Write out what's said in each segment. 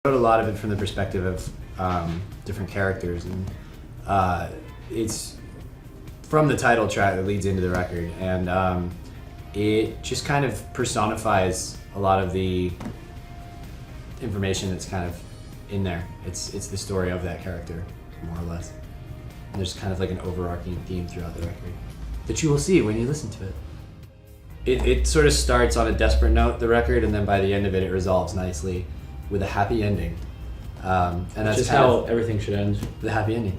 wrote a lot of it from the perspective of different characters, and it's from the title track that leads into the record, and it just kind of personifies a lot of the information that's kind of in there. It's the story of that character, more or less. And there's kind of like an overarching theme throughout the record that you will see when you listen to it. It sort of starts on a desperate note, the record, and then by the end of it, it resolves nicely with a happy ending. And that's just kind how of everything should end. the happy ending.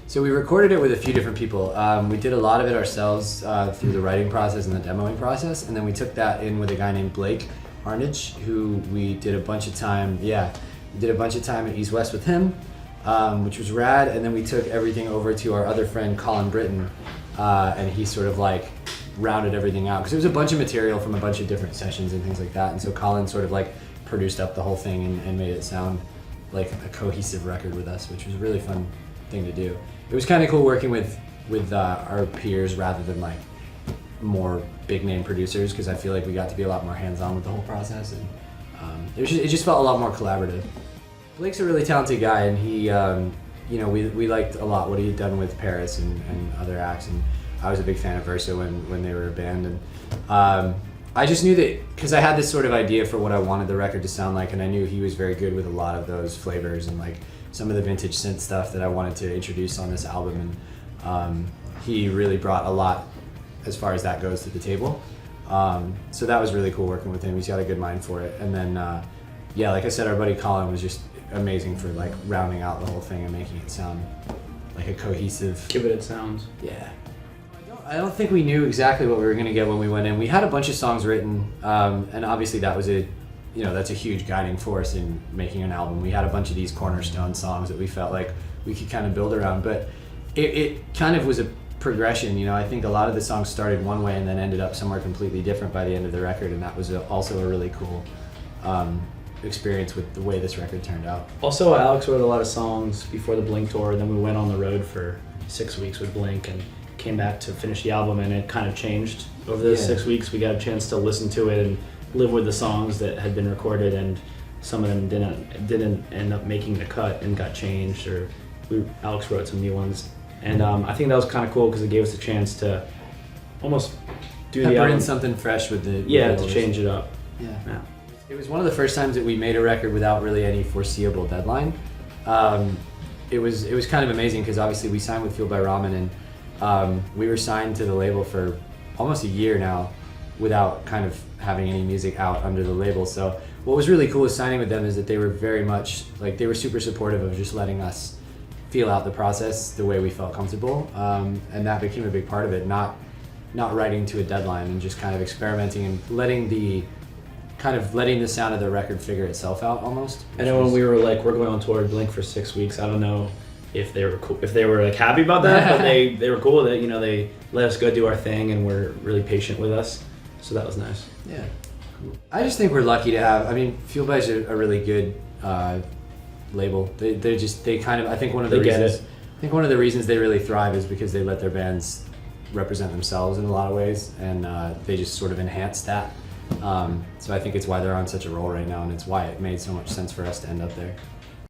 So we recorded it with a few different people. We did a lot of it ourselves through the writing process and the demoing process, and then we took that in with a guy named Blake Arnage, who we did a bunch of time. Yeah, we did a bunch of time at East West with him, which was rad. And then we took everything over to our other friend Colin Britton, and he sort of like rounded everything out because there was a bunch of material from a bunch of different sessions and things like that. And so Colin sort of like produced up the whole thing and made it sound like a cohesive record with us, which was a really fun thing to do. It was kind of cool working with our peers rather than like more big name producers, because I feel like we got to be a lot more hands-on with the whole process, and it just felt a lot more collaborative. Blake's a really talented guy, and he, we liked a lot what he had done with Paris and other acts, and I was a big fan of Versa when they were a band, and I just knew that because I had this sort of idea for what I wanted the record to sound like, and I knew he was very good with a lot of those flavors and like some of the vintage synth stuff that I wanted to introduce on this album, and he really brought a lot as far as that goes to the table. So that was really cool working with him. He's got a good mind for it. And then, like I said, our buddy Colin was just amazing for like rounding out the whole thing and making it sound like a cohesive... Give it sounds. Yeah. I don't think we knew exactly what we were going to get when we went in. We had a bunch of songs written, and obviously that was that's a huge guiding force in making an album. We had a bunch of these cornerstone songs that we felt like we could kind of build around, but it kind of was a progression. I think a lot of the songs started one way and then ended up somewhere completely different by the end of the record, and that was also a really cool experience with the way this record turned out. Also, Alex wrote a lot of songs before the Blink tour, and then we went on the road for 6 weeks with Blink and came back to finish the album, and it kind of changed over those 6 weeks. We got a chance to listen to it and live with the songs that had been recorded, and some of them didn't end up making the cut and got changed, or Alex wrote some new ones, and I think that was kind of cool because it gave us a chance to almost do the album in something fresh with the to change it up. Yeah. It was one of the first times that we made a record without really any foreseeable deadline. It was kind of amazing because obviously we signed with Fueled By Ramen, and we were signed to the label for almost a year now without kind of having any music out under the label. So what was really cool with signing with them is that they were very much like, they were super supportive of just letting us feel out the process the way we felt comfortable, and that became a big part of it, not writing to a deadline and just kind of experimenting and letting the sound of the record figure itself out almost. I know when we were like, we're going on tour with Blink for 6 weeks, I don't know if they were cool, if they were like happy about that, but they were cool that they let us go do our thing and were really patient with us, so that was nice. Yeah, I just think we're lucky to have. I mean, Fueled By is a really good label. They kind of, I think one of the reasons they really thrive is because they let their bands represent themselves in a lot of ways, and they just sort of enhance that. So I think it's why they're on such a roll right now, and it's why it made so much sense for us to end up there.